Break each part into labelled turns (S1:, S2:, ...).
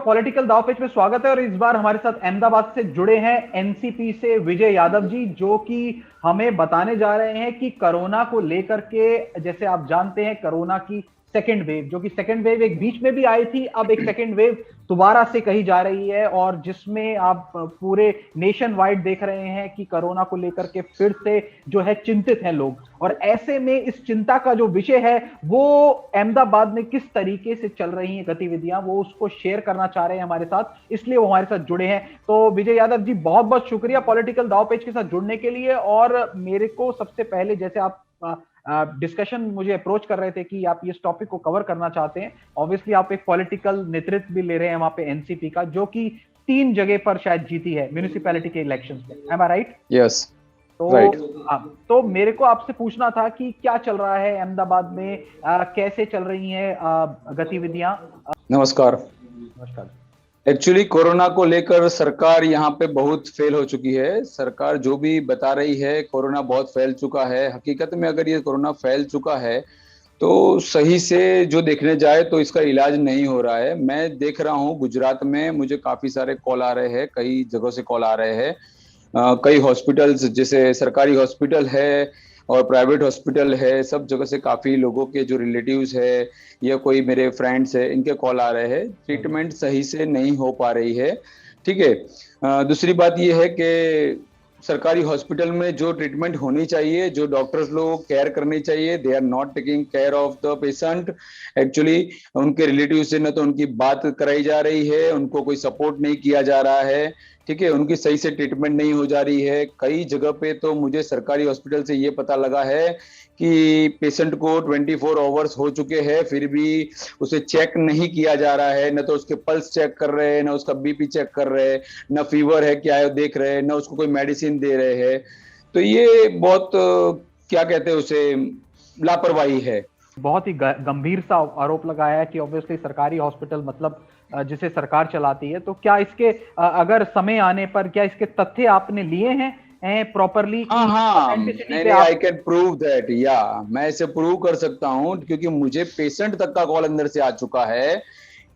S1: Political दावपेच में स्वागत है। और इस बार हमारे साथ अहमदाबाद से जुड़े हैं एनसीपी से विजय यादव जी, जो कि हमें बताने जा रहे हैं कि कोरोना को लेकर के, जैसे आप जानते हैं, कोरोना की सेकेंड वेव, जो कि सेकेंड वेव एक बीच में भी आई थी, अब एक सेकेंड वेव दोबारा से कही जा रही है, और जिसमें आप पूरे नेशन वाइड देख रहे हैं कि कोरोना को लेकर के फिर से जो है चिंतित हैं लोग। और ऐसे में इस चिंता का जो विषय है वो अहमदाबाद में किस तरीके से चल रही हैं गतिविधियां, वो उसको शेयर करना चाह रहे हैं हमारे साथ, इसलिए वो हमारे साथ जुड़े हैं। तो विजय यादव जी, बहुत बहुत शुक्रिया पॉलिटिकल दावपेच के साथ जुड़ने के लिए। और मेरे को सबसे पहले, जैसे आप डिस्कशन मुझे अप्रोच कर रहे थे कि आप इस टॉपिक को कवर करना चाहते हैं, ऑब्वियसली आप एक पॉलिटिकल नेतृत्व भी ले रहे हैं वहां पे एनसीपी का, जो कि 3 जगह पर शायद जीती है म्युनिसिपैलिटी के इलेक्शंस में। एम आई राइट?
S2: यस,
S1: तो
S2: राइट।
S1: तो मेरे को आपसे पूछना था कि क्या चल रहा है अहमदाबाद में, कैसे चल रही हैं गतिविधियां?
S2: नमस्कार।
S1: नमस्कार।
S2: एक्चुअली कोरोना को लेकर सरकार यहाँ पे बहुत फेल हो चुकी है। सरकार जो भी बता रही है कोरोना बहुत फैल चुका है, हकीकत में अगर ये कोरोना फैल चुका है तो सही से जो देखने जाए तो इसका इलाज नहीं हो रहा है। मैं देख रहा हूँ गुजरात में मुझे काफी सारे कॉल आ रहे हैं, कई जगहों से कॉल आ रहे हैं। कई हॉस्पिटल्स, जैसे सरकारी हॉस्पिटल है और प्राइवेट हॉस्पिटल है, सब जगह से काफी लोगों के जो रिलेटिव्स है या कोई मेरे फ्रेंड्स है, इनके कॉल आ रहे हैं। ट्रीटमेंट सही से नहीं हो पा रही है। ठीक है। दूसरी बात यह है कि सरकारी हॉस्पिटल में जो ट्रीटमेंट होनी चाहिए, जो डॉक्टर्स लोग केयर करनी चाहिए, they are not taking care of the patient. Actually उनके रिलेटिव से न तो उनकी बात कराई जा रही है, उनको कोई सपोर्ट नहीं किया जा रहा है। ठीक है, उनकी सही से ट्रीटमेंट नहीं हो जा रही है। कई जगह पे तो मुझे सरकारी हॉस्पिटल से ये पता लगा है कि पेशेंट को 24 आवर्स हो चुके हैं, फिर भी उसे चेक नहीं किया जा रहा है। न तो उसके पल्स चेक कर रहे हैं, न उसका बीपी चेक कर रहे हैं, न फीवर है क्या है देख रहे हैं, न उसको कोई मेडिसिन दे रहे हैं। तो ये बहुत क्या कहते हैं उसे, लापरवाही है।
S1: बहुत ही गंभीर सा आरोप लगाया है कि ऑब्वियसली सरकारी हॉस्पिटल मतलब जिसे सरकार चलाती है, तो क्या इसके अगर समय आने पर क्या इसके तथ्य आपने लिए हैं प्रॉपरली?
S2: हाँ, नहीं, आई कैन प्रूव दैट। या मैं इसे प्रूव कर सकता हूँ, क्योंकि मुझे पेशेंट तक का कॉल अंदर से आ चुका है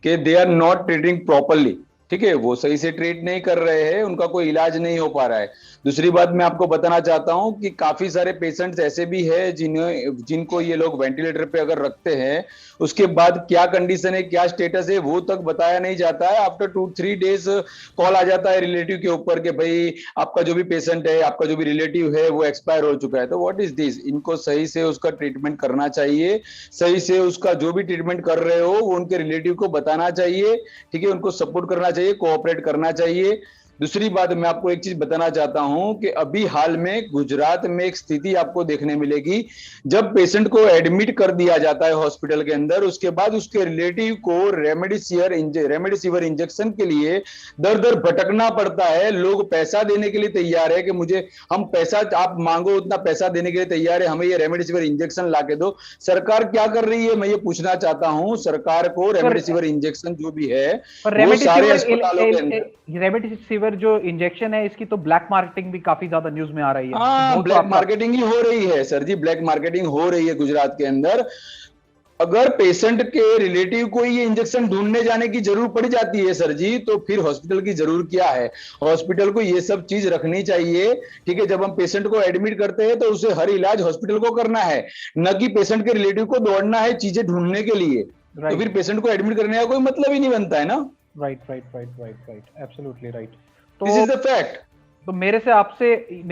S2: कि they are not treating properly. ठीक है, वो सही से ट्रीट नहीं कर रहे हैं, उनका कोई इलाज नहीं हो पा रहा है। दूसरी बात मैं आपको बताना चाहता हूं कि काफी सारे पेशेंट्स ऐसे भी हैं जिनको ये लोग वेंटिलेटर पे अगर रखते हैं, उसके बाद क्या कंडीशन है, क्या स्टेटस है, वो तक बताया नहीं जाता है। आफ्टर 2-3 डेज कॉल आ जाता है रिलेटिव के ऊपर कि भाई आपका जो भी पेशेंट है, आपका जो भी रिलेटिव है, वो एक्सपायर हो चुका है। तो व्हाट इज दिस? इनको सही से उसका ट्रीटमेंट करना चाहिए, सही से उसका जो भी ट्रीटमेंट कर रहे हो वो उनके रिलेटिव को बताना चाहिए। ठीक है, उनको सपोर्ट करना चाहिए, कोऑपरेट करना चाहिए। दूसरी बात मैं आपको एक चीज बताना चाहता हूं कि अभी हाल में गुजरात में एक स्थिति आपको देखने मिलेगी, जब पेशेंट को एडमिट कर दिया जाता है हॉस्पिटल के अंदर, उसके बाद उसके रिलेटिव को रेमडेसिविर इंजेक्शन के लिए दर दर भटकना पड़ता है। लोग पैसा देने के लिए तैयार है कि मुझे हम पैसा, आप मांगो उतना पैसा देने के लिए तैयार है, हमें ये रेमडेसिविर इंजेक्शन ला के दो। सरकार क्या कर रही है, मैं ये पूछना चाहता हूं। सरकार को रेमडेसिविर इंजेक्शन जो भी है वो सारे अस्पतालों के अंदर,
S1: रेमडेसिविर जो इंजेक्शन है इसकी तो ब्लैक मार्केटिंग भी काफी ज्यादा न्यूज में आ रही है।
S2: हाँ, ब्लैक मार्केटिंग ही हो रही है सर जी, ब्लैक मार्केटिंग हो रही है गुजरात के अंदर। अगर पेशेंट के रिलेटिव को ये इंजेक्शन ढूंढने जाने की जरूरत पड़ जाती है सर जी, तो फिर हॉस्पिटल की जरूरत क्या है? हॉस्पिटल को ये सब चीज रखनी चाहिए। ठीक है, जब हम पेशेंट को एडमिट करते हैं तो उसे हर इलाज हॉस्पिटल को करना है, न कि पेशेंट के रिलेटिव को दौड़ना है चीजें ढूंढने के लिए। तो फिर पेशेंट को एडमिट करने का कोई मतलब ही नहीं बनता है ना।
S1: Right, absolutely right.
S2: This is the fact.
S1: तो मेरे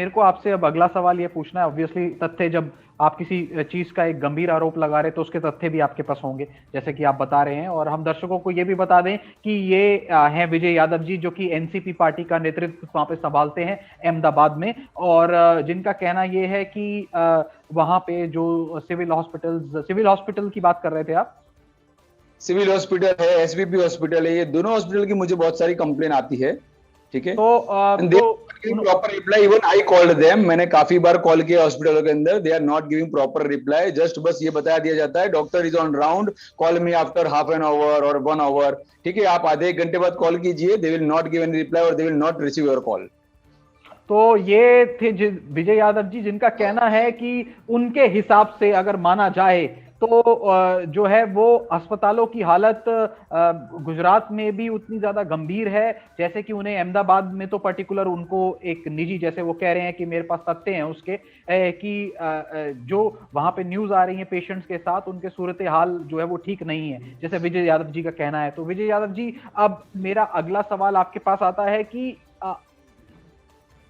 S1: को आपसे अब अगला सवाल ये पूछना है। ऑब्वियसली तथ्य, जब आप किसी चीज का एक गंभीर आरोप लगा रहे तो उसके तथ्य भी आपके पास होंगे, जैसे कि आप बता रहे हैं। और हम दर्शकों को ये भी बता दें कि ये हैं विजय यादव जी, जो कि एनसीपी पार्टी का नेतृत्व वहां पे संभालते हैं अहमदाबाद में, और जिनका कहना ये है कि वहां पे जो सिविल हॉस्पिटल की बात कर रहे थे आप।
S2: सिविल हॉस्पिटल है, एसवीपी हॉस्पिटल है, ये दोनों हॉस्पिटल की मुझे बहुत सारी कंप्लेन आती है। ठीक है, proper reply, even I called them, मैंने काफी बार कॉल किया हॉस्पिटलों के अंदर, they are not giving proper reply. Just बस ये बताया दिया जाता है doctor is on round, call me after half an hour और 1 आवर। ठीक है, आप आधे 1 घंटे बाद कॉल कीजिए, they will not give any reply और they will not receive your call.
S1: तो ये थे विजय यादव जी, जिनका कहना है कि उनके हिसाब से अगर माना जाए तो जो है वो अस्पतालों की हालत गुजरात में भी उतनी ज्यादा गंभीर है, जैसे कि उन्हें अहमदाबाद में तो पर्टिकुलर उनको एक निजी, जैसे वो कह रहे हैं कि मेरे पास तथ्य हैं उसके कि जो वहां पे न्यूज आ रही है पेशेंट्स के साथ, उनके सूरत हाल जो है वो ठीक नहीं है, जैसे विजय यादव जी का कहना है। तो विजय यादव जी, अब मेरा अगला सवाल आपके पास आता है कि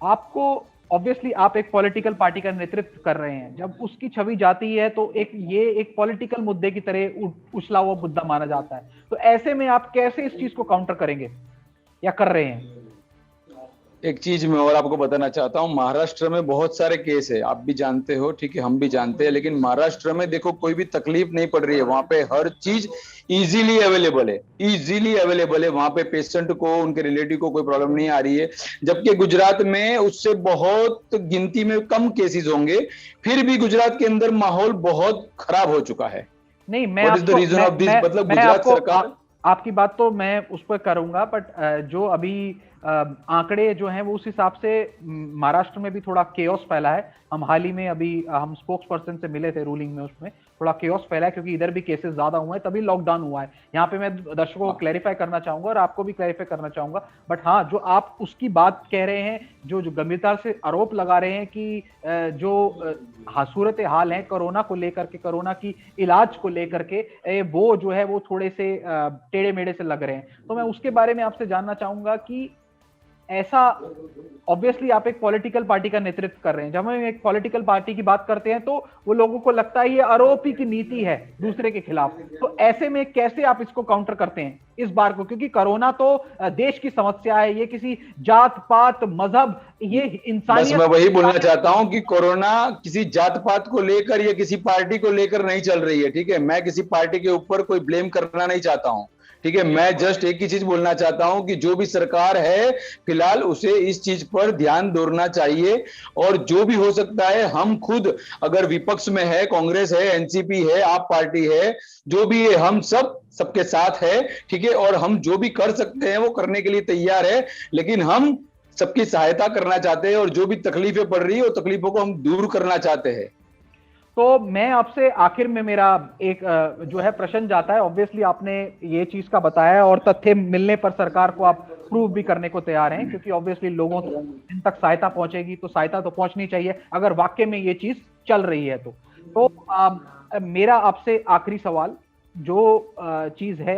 S1: आपको ऑब्वियसली आप एक पॉलिटिकल पार्टी का नेतृत्व कर रहे हैं, जब उसकी छवि जाती है तो ये एक पॉलिटिकल मुद्दे की तरह उछला हुआ मुद्दा माना जाता है। तो ऐसे में आप कैसे इस चीज को काउंटर करेंगे या कर रहे हैं?
S2: एक चीज मैं और आपको बताना चाहता हूँ, महाराष्ट्र में बहुत सारे केस है, आप भी जानते हो, ठीक है, हम भी जानते हैं, लेकिन महाराष्ट्र में देखो कोई भी तकलीफ नहीं पड़ रही है, वहां पे हर चीज इजीली अवेलेबल है, इजीली अवेलेबल है, वहां पे पेशेंट को, उनके रिलेटिव को कोई प्रॉब्लम नहीं आ रही है। जबकि गुजरात में उससे बहुत गिनती में कम केसेस होंगे, फिर भी गुजरात के अंदर माहौल बहुत खराब हो चुका है।
S1: नहीं, मैं
S2: what is the reason of this? मतलब गुजरात सरकार,
S1: आपकी बात तो मैं उस पर करूंगा, बट जो अभी आंकड़े जो हैं वो उस हिसाब से महाराष्ट्र में भी थोड़ा केओस फैला है। हम हाल ही में अभी हम स्पोक्स पर्सन से मिले थे रूलिंग में, उसमें थोड़ा केओस फैला है क्योंकि इधर भी केसेस ज्यादा हुए हैं, तभी लॉकडाउन हुआ है। यहाँ पे मैं दर्शकों को क्लैरिफाई करना चाहूंगा और आपको भी क्लैरिफाई करना चाहूंगा। बट हाँ, जो आप उसकी बात कह रहे हैं, जो गंभीरता से आरोप लगा रहे हैं कि जो सूरत हाल है कोरोना को लेकर के, कोरोना की इलाज को लेकर के, वो जो है वो थोड़े से टेढ़े मेढ़े से लग रहे हैं। तो मैं उसके बारे में आपसे जानना चाहूंगा कि ऐसा, ऑब्वियसली आप एक पॉलिटिकल पार्टी का नेतृत्व कर रहे हैं, जब हम एक पॉलिटिकल पार्टी की बात करते हैं तो वो लोगों को लगता है ये आरोप ही की नीति है दूसरे के खिलाफ। तो ऐसे में कैसे आप इसको काउंटर करते हैं इस बार को? क्योंकि कोरोना तो देश की समस्या है, ये किसी जात पात मजहब, ये इंसानियत।
S2: मैं वही बोलना चाहता हूं कि कोरोना किसी जात पात को लेकर या किसी पार्टी को लेकर नहीं चल रही है, ठीक है। मैं किसी पार्टी के ऊपर कोई ब्लेम करना नहीं चाहता हूं, ठीक है। मैं जस्ट एक ही चीज बोलना चाहता हूं कि जो भी सरकार है फिलहाल उसे इस चीज पर ध्यान दौड़ना चाहिए, और जो भी हो सकता है हम खुद, अगर विपक्ष में है, कांग्रेस है, एनसीपी है, आप पार्टी है, जो भी है, हम सबके साथ है, ठीक है। और हम जो भी कर सकते हैं वो करने के लिए तैयार है, लेकिन हम सबकी सहायता करना चाहते हैं, और जो भी तकलीफें पड़ रही है वो तकलीफों को हम दूर करना चाहते हैं।
S1: तो मैं आपसे आखिर में मेरा एक जो है प्रश्न जाता है, ऑब्वियसली आपने ये चीज का बताया और तथ्य मिलने पर सरकार को आप प्रूव भी करने को तैयार हैं, क्योंकि ऑब्वियसली लोगों इन तक सहायता पहुंचेगी तो सहायता तो पहुंचनी चाहिए अगर वाकई में ये चीज चल रही है तो मेरा आपसे आखिरी सवाल जो चीज है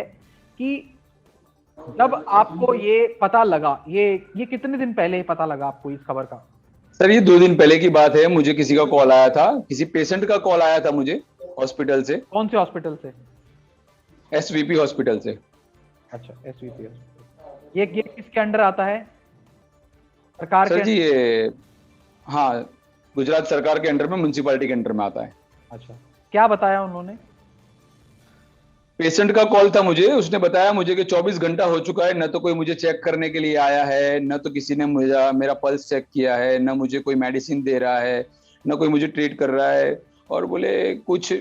S1: कि जब आपको ये पता लगा, ये कितने दिन पहले पता लगा आपको इस खबर का?
S2: सर ये 2 दिन पहले की बात है, मुझे किसी का कॉल आया था, किसी पेशेंट का कॉल आया था मुझे हॉस्पिटल से।
S1: कौन से हॉस्पिटल से?
S2: एसवीपी हॉस्पिटल से।
S1: अच्छा, एसवीपी हॉस्पिटल। ये किसके अंडर आता है? सरकार
S2: सर
S1: के
S2: जी ये, हाँ, गुजरात सरकार के अंडर में, म्युनिसिपैलिटी के अंडर में आता है।
S1: अच्छा, क्या बताया उन्होंने?
S2: पेशेंट का कॉल था मुझे, उसने बताया मुझे कि 24 घंटा हो चुका है, न तो कोई मुझे चेक करने के लिए आया है, न तो किसी ने मेरा पल्स चेक किया है, न मुझे कोई मेडिसिन दे रहा है, न कोई मुझे ट्रीट कर रहा है, और बोले कुछ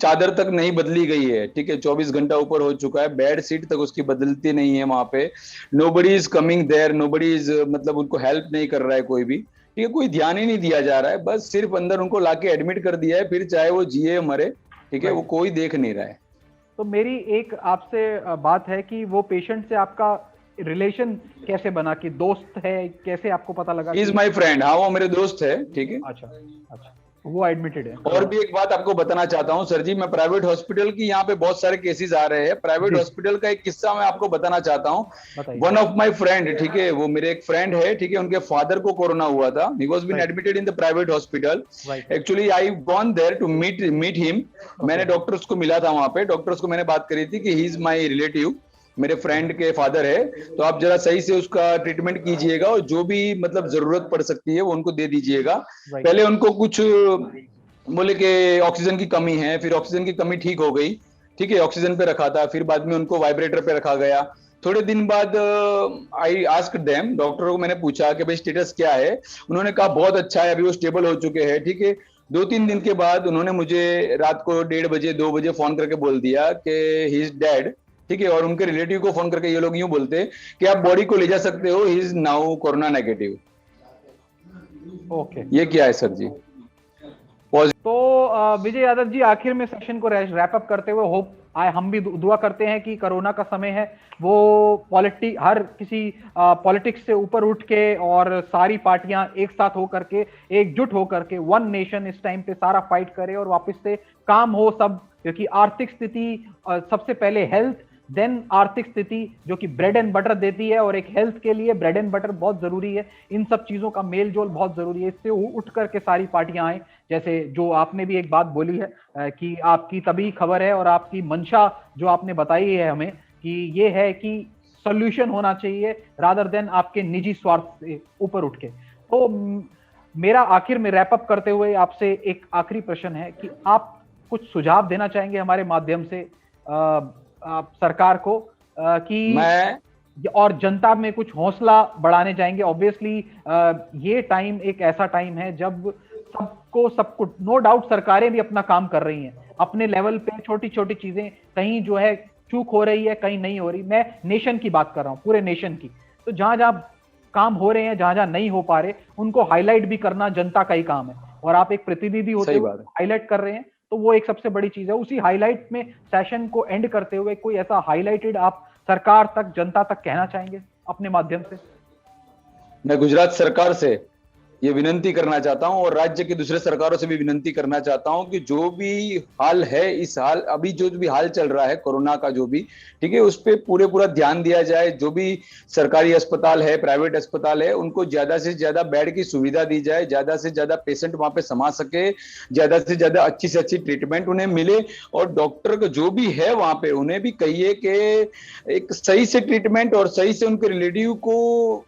S2: चादर तक नहीं बदली गई है, ठीक है। 24 घंटा ऊपर हो चुका है, बेड सीट तक उसकी बदलती नहीं है वहां पे। Nobody is coming there, nobody is, मतलब उनको हेल्प नहीं कर रहा है कोई भी, ठीक है। कोई ध्यान ही नहीं दिया जा रहा है, बस सिर्फ अंदर उनको लाके एडमिट कर दिया है, फिर चाहे वो जिए मरे, ठीक है, वो कोई देख नहीं रहा है।
S1: तो मेरी एक आपसे बात है कि वो पेशेंट से आपका रिलेशन कैसे बना, कि दोस्त है, कैसे आपको पता लगा?
S2: इज माई फ्रेंड, हाँ वो मेरे दोस्त है, ठीक है।
S1: अच्छा अच्छा, वो एडमिटेड है।
S2: और भी एक बात आपको बताना चाहता हूँ सर जी, मैं प्राइवेट हॉस्पिटल की, यहाँ पे बहुत सारे केसेस आ रहे हैं, प्राइवेट हॉस्पिटल का एक किस्सा मैं आपको बताना चाहता हूँ। वन ऑफ माय फ्रेंड, ठीक है, वो मेरे एक फ्रेंड है, ठीक है, उनके फादर को कोरोना हुआ था। He was been admitted in the private hospital. Actually I gone there to meet him. मैंने डॉक्टर्स को मिला था वहां पे, डॉक्टर्स को मैंने बात करी थी कि ही इज माई रिलेटिव, मेरे फ्रेंड के फादर है, तो आप जरा सही से उसका ट्रीटमेंट कीजिएगा, और जो भी मतलब जरूरत पड़ सकती है वो उनको दे दीजिएगा। पहले उनको कुछ बोले कि ऑक्सीजन की कमी है, फिर ऑक्सीजन की कमी ठीक हो गई, ठीक है, ऑक्सीजन पे रखा था, फिर बाद में उनको वाइब्रेटर पे रखा गया। थोड़े दिन बाद आई आस्क्ड देम, डॉक्टरों को मैंने पूछा कि भाई स्टेटस क्या है। उन्होंने कहा बहुत अच्छा है, अभी वो स्टेबल हो चुके हैं, ठीक है। 2-3 दिन के बाद उन्होंने मुझे रात को 1:30 बजे 2 बजे फोन करके बोल दिया कि ही इज डेड, ठीक है। और उनके रिलेटिव को फोन करके ये लोग यूं बोलते कि आप बॉडी को ले जा सकते हो, he is now corona negative.
S1: Okay,
S2: ये क्या है सर जी?
S1: तो विजय यादव जी, आखिर में सेशन को रैप अप करते हुए हम भी दुआ करते हैं कि कोरोना का समय है वो हर किसी पॉलिटिक्स से ऊपर उठ के और सारी पार्टियां एक साथ होकर के, एकजुट होकर के, वन नेशन इस टाइम पे सारा फाइट करे और वापस से काम हो सब, क्योंकि आर्थिक स्थिति सबसे पहले हेल्थ, देन आर्थिक स्थिति जो कि ब्रेड एंड बटर देती है, और एक हेल्थ के लिए ब्रेड एंड बटर बहुत जरूरी है। इन सब चीजों का मेल जोल बहुत जरूरी है। इससे उठ करके सारी पार्टियां आए, जैसे जो आपने भी एक बात बोली है कि आपकी तभी खबर है और आपकी मंशा जो आपने बताई है हमें कि ये है कि सोल्यूशन होना चाहिए रादर देन आपके निजी स्वार्थ से ऊपर उठ के। तो मेरा आखिर में रैप अप करते हुए आपसे एक आखिरी प्रश्न है कि आप कुछ सुझाव देना चाहेंगे हमारे माध्यम से सरकार को कि
S2: मैं
S1: और जनता में कुछ हौसला बढ़ाने चाहेंगे? ऑब्वियसली ये टाइम एक ऐसा टाइम है जब सबको नो डाउट सरकारें भी अपना काम कर रही हैं अपने लेवल पे, छोटी छोटी चीजें कहीं जो है चूक हो रही है, कहीं नहीं हो रही। मैं नेशन की बात कर रहा हूँ, पूरे नेशन की। तो जहां जहां काम हो रहे हैं, जहां जहां नहीं हो पा रहे, उनको हाईलाइट भी करना जनता का ही काम है, और आप एक प्रतिनिधि होते हुए हाईलाइट कर रहे हैं, तो वो एक सबसे बड़ी चीज है। उसी हाईलाइट में सेशन को एंड करते हुए कोई ऐसा हाईलाइटेड आप सरकार तक, जनता तक कहना चाहेंगे अपने माध्यम से?
S2: मैं गुजरात सरकार से ये विनंती करना चाहता हूं और राज्य की दूसरे सरकारों से भी विनंती करना चाहता हूं कि जो भी हाल है, इस हाल अभी जो भी हाल चल रहा है कोरोना का, जो भी ठीक है, उस पर पूरा ध्यान दिया जाए। जो भी सरकारी अस्पताल है, प्राइवेट अस्पताल है, उनको ज्यादा से ज्यादा बेड की सुविधा दी जाए, ज्यादा से ज्यादा पेशेंट वहां पे समा सके, ज्यादा से ज्यादा अच्छी से अच्छी ट्रीटमेंट उन्हें मिले, और डॉक्टर को जो भी है वहां पे उन्हें भी कहिए कि एक सही से ट्रीटमेंट और सही से उनके रिलेटिव को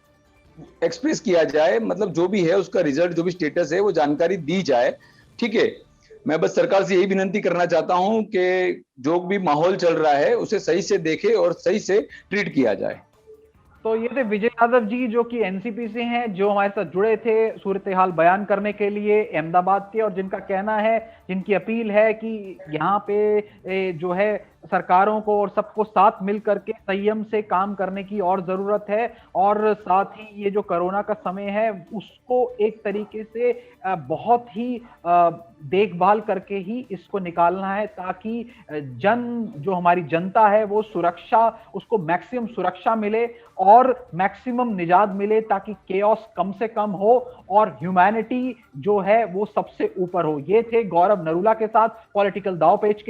S2: एक्सप्रेस किया जाए, मतलब जो भी है उसका रिजल्ट, जो भी स्टेटस है वो जानकारी दी जाए। ठीक है, मैं बस सरकार से यही विनंती करना चाहता हूं कि जो भी माहौल चल रहा है उसे सही से देखे और सही से ट्रीट किया जाए।
S1: तो ये थे विजय यादव जी, जो कि एनसीपी से हैं, जो हमारे साथ जुड़े थे सूरत हाल बयान करने के लिए अहमदाबाद के, और जिनका कहना है, जिनकी अपील है कि यहाँ पे जो है सरकारों को और सबको साथ मिल करके संयम से काम करने की और जरूरत है, और साथ ही ये जो कोरोना का समय है उसको एक तरीके से बहुत ही देखभाल करके ही इसको निकालना है, ताकि जो हमारी जनता है वो सुरक्षा, उसको मैक्सिमम सुरक्षा मिले और मैक्सिमम निजात मिले, ताकि केओस कम से कम हो और ह्यूमैनिटी जो है वो सबसे ऊपर हो। ये थे गौरव नरूला के साथ पॉलिटिकल दांव पेच के।